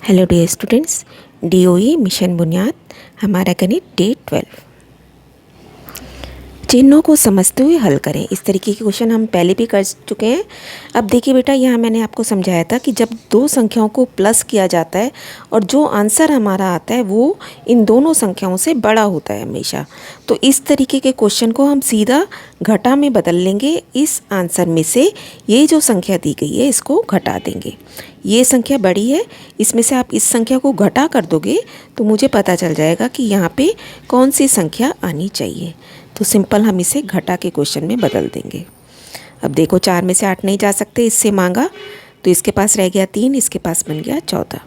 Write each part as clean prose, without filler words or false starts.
Hello dear students, DOE mission Buniyaad हमारा गणित day 12। चिन्हों को समझते हुए हल करें। इस तरीके के क्वेश्चन हम पहले भी कर चुके हैं। अब देखिए बेटा, यहाँ मैंने आपको समझाया था कि जब दो संख्याओं को प्लस किया जाता है और जो आंसर हमारा आता है वो इन दोनों संख्याओं से बड़ा होता है हमेशा। तो इस तरीके के क्वेश्चन को हम सीधा घटा में बदल लेंगे। इस आंसर में से ये जो संख्या दी गई है इसको घटा देंगे। ये संख्या बड़ी है, इसमें से आप इस संख्या को घटा कर दोगे तो मुझे पता चल जाएगा कि यहाँ पे कौन सी संख्या आनी चाहिए। तो सिंपल हम इसे घटा के क्वेश्चन में बदल देंगे। अब देखो, 4 में से 8 नहीं जा सकते, इससे मांगा तो इसके पास रह गया 3, इसके पास बन गया 14।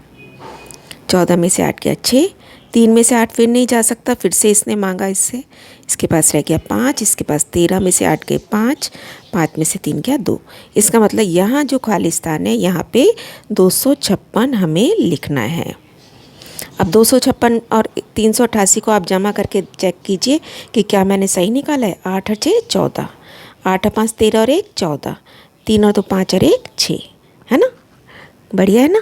14 में से 8 गया 6, 3 में से 8 फिर नहीं जा सकता, फिर से इसने मांगा इससे, इसके पास रह गया 5, इसके पास 13 में से 8 गए 5, 5 में से 3 गया 2। इसका मतलब यहाँ जो खाली स्थान है यहाँ पे 256 हमें लिखना है। अब 256 और 388 को आप जमा करके चेक कीजिए कि क्या मैंने सही निकाला है। 8 6 14, 8 5 13 और 1 14, 3 और 2 5 और 1 6, है ना। बढ़िया है ना।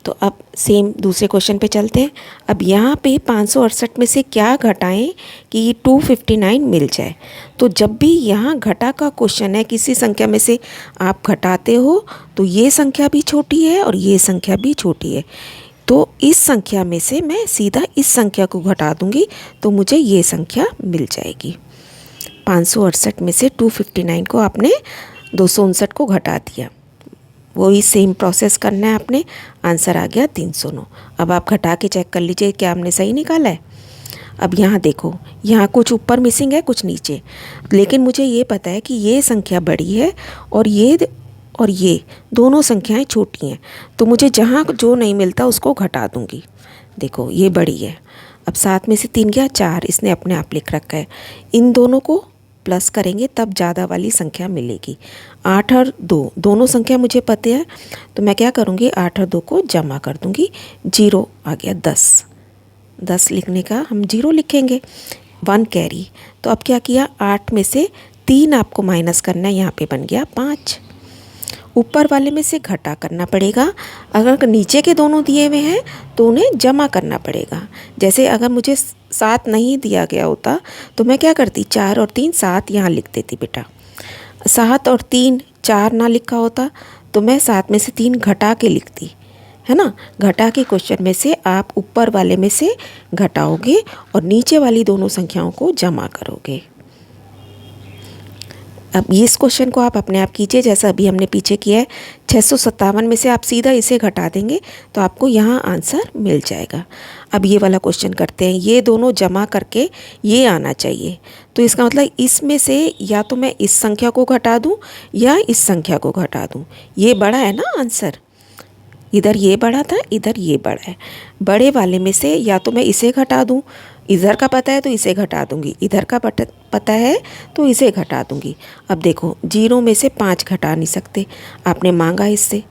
तो अब सेम दूसरे क्वेश्चन पे चलते हैं। अब यहाँ पे 568 में से क्या घटाएं कि 259 मिल जाए। तो जब भी यहाँ घटा का क्वेश्चन है, किसी संख्या में से आप घटाते हो तो ये संख्या भी छोटी है और ये संख्या भी छोटी है। तो इस संख्या में से मैं सीधा इस संख्या को घटा दूंगी तो मुझे ये संख्या मिल जाएगी। 568 में से 259 को आपने 259 को घटा दिया, वही सेम प्रोसेस करना है आपने। आंसर आ गया 309। अब आप घटा के चेक कर लीजिए क्या हमने सही निकाला है। अब यहाँ देखो, यहाँ कुछ ऊपर मिसिंग है कुछ नीचे, लेकिन मुझे ये पता है कि ये संख्या बड़ी है और ये दोनों संख्याएं छोटी हैं। तो मुझे जहाँ जो नहीं मिलता उसको घटा दूंगी। देखो ये बड़ी है। अब 7 में से 3 गया 4, इसने अपने आप लिख रखा है। इन दोनों को प्लस करेंगे तब ज़्यादा वाली संख्या मिलेगी। 8 और 2 दोनों संख्या मुझे पता है, तो मैं क्या करूँगी, 8 और 2 को जमा कर दूँगी। 0 आ गया 10, 10 लिखने का हम 0 लिखेंगे, 1 कैरी। तो अब क्या किया, 8 में से 3 आपको माइनस करना है, यहाँ पे बन गया 5। ऊपर वाले में से घटा करना पड़ेगा। अगर नीचे के दोनों दिए हुए हैं तो उन्हें जमा करना पड़ेगा। जैसे अगर मुझे 7 नहीं दिया गया होता तो मैं क्या करती, 4 और 3 7 यहाँ लिख देती बेटा। 7 और 3 4 ना लिखा होता तो मैं 7 में से 3 घटा के लिखती, है ना। घटा के क्वेश्चन में से आप ऊपर वाले में से घटाओगे और नीचे वाली दोनों संख्याओं को जमा करोगे। अब इस क्वेश्चन को आप अपने आप कीजिए जैसा अभी हमने पीछे किया है। 657 में से आप सीधा इसे घटा देंगे तो आपको यहाँ आंसर मिल जाएगा। अब ये वाला क्वेश्चन करते हैं। ये दोनों जमा करके ये आना चाहिए, तो इसका मतलब इसमें से या तो मैं इस संख्या को घटा दूँ या इस संख्या को घटा दूँ। ये बड़ा है ना आंसर, इधर ये बड़ा था इधर ये बड़ा है। बड़े वाले में से या तो मैं इसे घटा दूँ, इधर का पता है तो इसे घटा दूंगी, इधर का पता है तो इसे घटा दूंगी। अब देखो, 0 में से 5 घटा नहीं सकते, आपने मांगा इससे,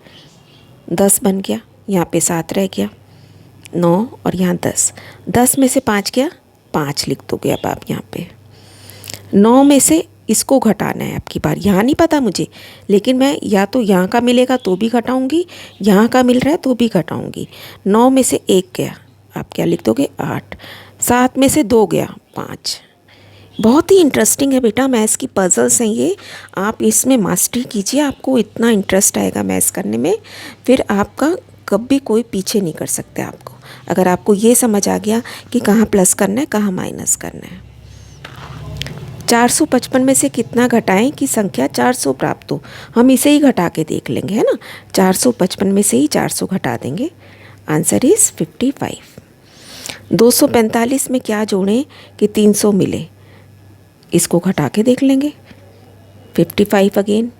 10 बन गया, यहाँ पे 7 रह गया, 9 और यहाँ 10। 10 में से 5 गया, 5 लिख दोगे अब आप यहाँ पे। 9 में से इसको घटाना है आपकी बार। यहाँ नहीं पता मुझे, लेकिन मैं या तो यहाँ का मिलेगा तो भी घटाऊंगी, यहाँ का मिल रहा है तो भी घटाऊंगी। 9 में से 1 गया, आप क्या लिख दोगे, 8। 7 में से 2 गया, 5। बहुत ही इंटरेस्टिंग है बेटा, मैथ्स की पजल्स हैं ये। आप इसमें मास्टरी कीजिए, आपको इतना इंटरेस्ट आएगा मैथ्स करने में, फिर आपका कभी कोई पीछे नहीं कर सकते आपको, अगर आपको ये समझ आ गया कि कहाँ प्लस करना है कहाँ माइनस करना है। 455 में से कितना घटाएं कि संख्या 400 प्राप्त हो। हम इसे ही घटा के देख लेंगे, है ना। 455 में से ही 400 घटा देंगे, आंसर इज़ 55। 245 में क्या जोड़ें कि 300 मिले, इसको घटा के देख लेंगे, 55 अगेन।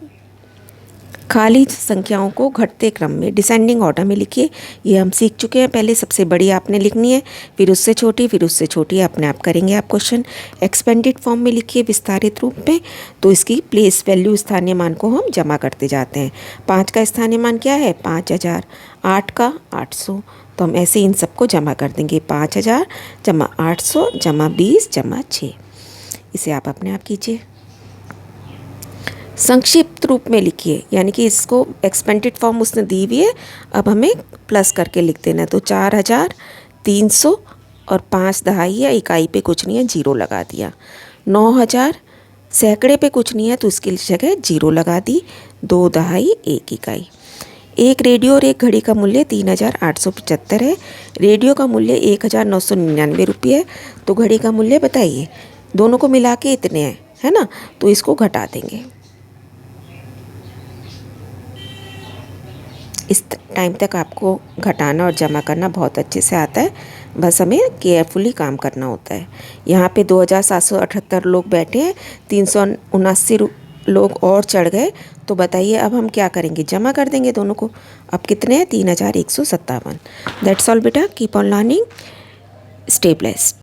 खाली संख्याओं को घटते क्रम में डिसेंडिंग ऑर्डर में लिखिए, ये हम सीख चुके हैं पहले। सबसे बड़ी आपने लिखनी है, फिर उससे छोटी, फिर उससे छोटी, अपने आप करेंगे आप क्वेश्चन। एक्सपेंडेड फॉर्म में लिखिए विस्तारित रूप में, तो इसकी प्लेस वैल्यू स्थानीय मान को हम जमा करते जाते हैं। 5 का स्थानीय मान क्या है, 5000, 8 का 800, तो हम ऐसे इन सबको जमा कर देंगे। 5000 जमा 800 जमा 20 जमा 6, इसे आप अपने आप कीजिए। संक्षिप्त रूप में लिखिए, यानी कि इसको एक्सपेंडेड फॉर्म उसने दी हुई है, अब हमें प्लस करके लिख देना है। तो 4,300 और 5 दहाई है, इकाई पे कुछ नहीं है, जीरो लगा दिया। 9,000 सैकड़े पे कुछ नहीं है तो उसकी जगह जीरो लगा दी। 2 दहाई 1 इकाई। एक रेडियो और एक घड़ी का मूल्य 3,875 है। रेडियो का मूल्य 1,999 रुपये है। तो घड़ी का मूल्य बताइए। दोनों को मिला के इतने हैं, है ना, तो इसको घटा देंगे। इस टाइम तक आपको घटाना और जमा करना बहुत अच्छे से आता है, बस हमें केयरफुली काम करना होता है। यहाँ पे 2,778 लोग बैठे हैं, 379 लोग और चढ़ गए। तो बताइए अब हम क्या करेंगे, जमा कर देंगे दोनों को। अब कितने हैं, 3,157। दैट्स ऑल बेटा, keep on learning, stay blessed.